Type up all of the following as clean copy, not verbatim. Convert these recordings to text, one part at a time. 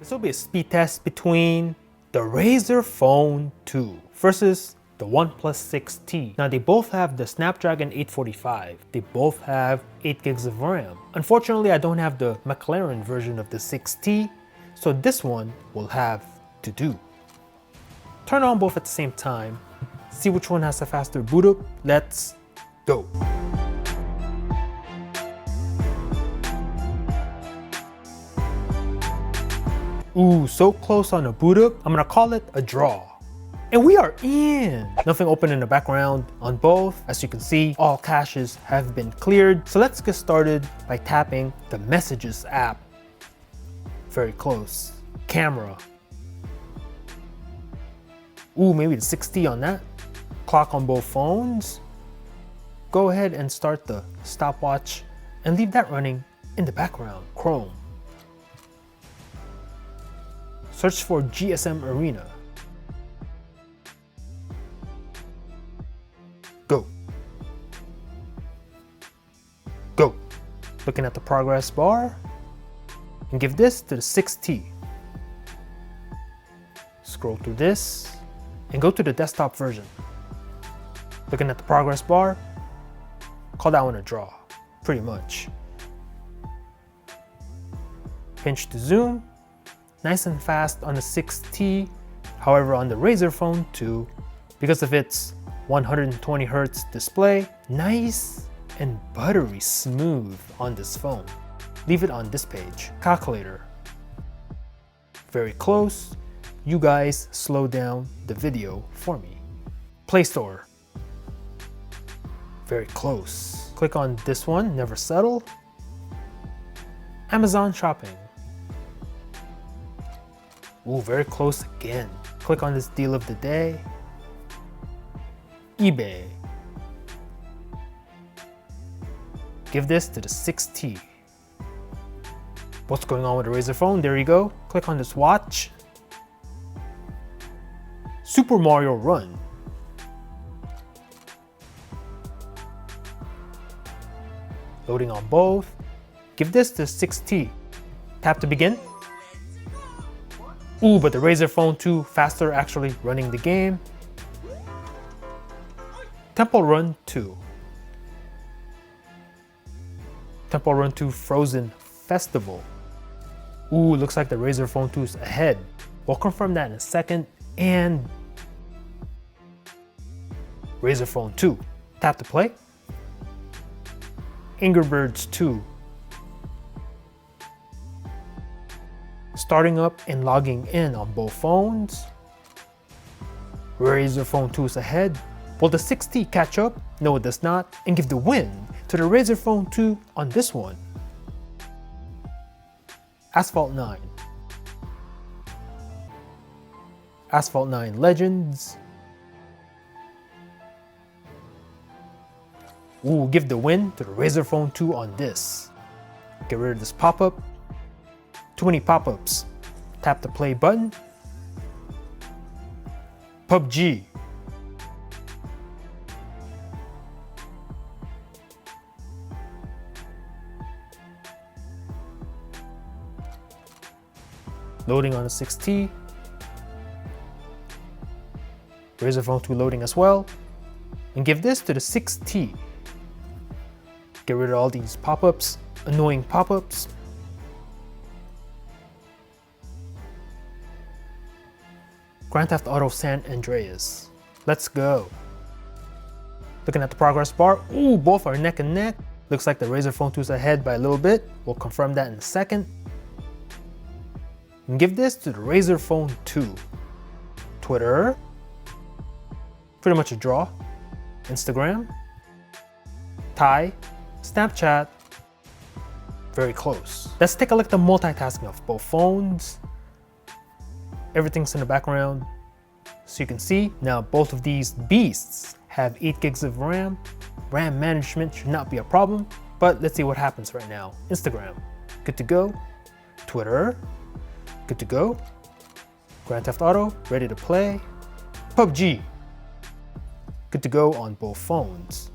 This will be a speed test between the Razer Phone 2 versus the OnePlus 6T. Now they both have the Snapdragon 845. They both have 8 gigs of RAM. Unfortunately, I don't have the McLaren version of the 6T, so this one will have to do. Turn on both at the same time, see which one has a faster boot up. Let's go. Ooh, so close on a boot up, I'm gonna call it a draw. And we are in! Nothing open in the background on both. As you can see, all caches have been cleared. So let's get started by tapping the Messages app. Very close. Camera. Ooh, maybe the 6T on that. Clock on both phones. Go ahead and start the stopwatch and leave that running in the background. Chrome. Search for GSM Arena. Go. Go. Looking at the progress bar and give this to the 6T. Scroll through this and go to the desktop version. Looking at the progress bar, call that one a draw, pretty much. Pinch to zoom. Nice and fast on the 6T, however on the Razer Phone 2, because of its 120Hz display, nice and buttery smooth on this phone. Leave it on this page. Calculator. Very close. You guys slow down the video for me. Play Store. Very close. Click on this one, never settle. Amazon Shopping. Ooh, very close again. Click on this deal of the day. eBay. Give this to the 6T. What's going on with the Razer Phone? There you go. Click on this watch. Super Mario Run. Loading on both. Give this to 6T. Tap to begin. Ooh, but the Razer Phone 2 faster actually running the game. Temple Run 2. Temple Run 2 Frozen Festival. Ooh, looks like the Razer Phone 2 is ahead. We'll confirm that in a second. And Razer Phone 2. Tap to play. Angry Birds 2. Starting up and logging in on both phones. Razer Phone 2 is ahead. Will the 6T catch up? No, it does not, and give the win to the Razer Phone 2 on this one. Asphalt 9. Asphalt 9 Legends. Ooh, give the win to the Razer Phone 2 on this. Get rid of this pop-up. Too many pop-ups. Tap the play button. PUBG. Loading on the 6T. Razer Phone 2 loading as well. And give this to the 6T. Get rid of all these pop-ups, annoying pop-ups. Grand Theft Auto San Andreas. Let's go. Looking at the progress bar, ooh, both are neck and neck. Looks like the Razer Phone 2 is ahead by a little bit. We'll confirm that in a second. And give this to the Razer Phone 2. Twitter. Pretty much a draw. Instagram. Tie. Snapchat. Very close. Let's take a look at the multitasking of both phones. Everything's in the background. So you can see now both of these beasts have 8 gigs of RAM. RAM management should not be a problem, but let's see what happens right now. Instagram, good to go. Twitter, good to go. Grand Theft Auto, ready to play. PUBG, good to go on both phones.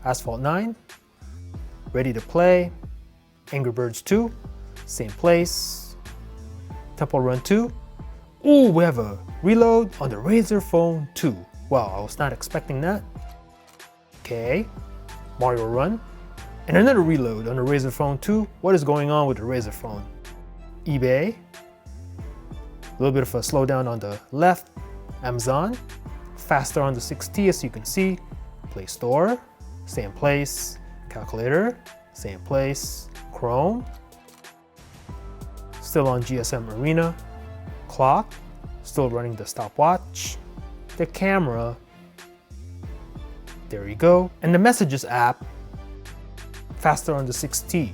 Asphalt 9, ready to play. Angry Birds 2, same place. Temple Run 2. Ooh, we have a reload on the Razer Phone 2. Wow, I was not expecting that. Okay, Mario Run. And another reload on the Razer Phone 2. What is going on with the Razer Phone? eBay. A little bit of a slowdown on the left. Amazon. Faster on the 6T as you can see. Play Store. Same place. Calculator. Same place. Chrome. Still on GSM Arena. Clock. Still running the stopwatch. The camera. There you go. And the Messages app. Faster on the 6T.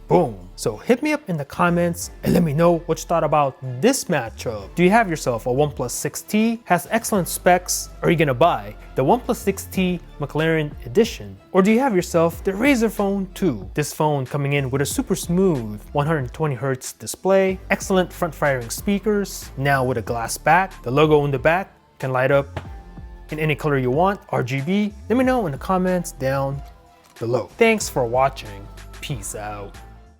Boom. So hit me up in the comments and let me know what you thought about this matchup. Do you have yourself a OnePlus 6T? Has excellent specs. Are you gonna buy the OnePlus 6T McLaren edition? Or do you have yourself the Razer Phone 2? This phone coming in with a super smooth 120Hz display, excellent front-firing speakers, now with a glass back. The logo on the back can light up in any color you want, RGB. Let me know in the comments down below. Thanks for watching. Peace out.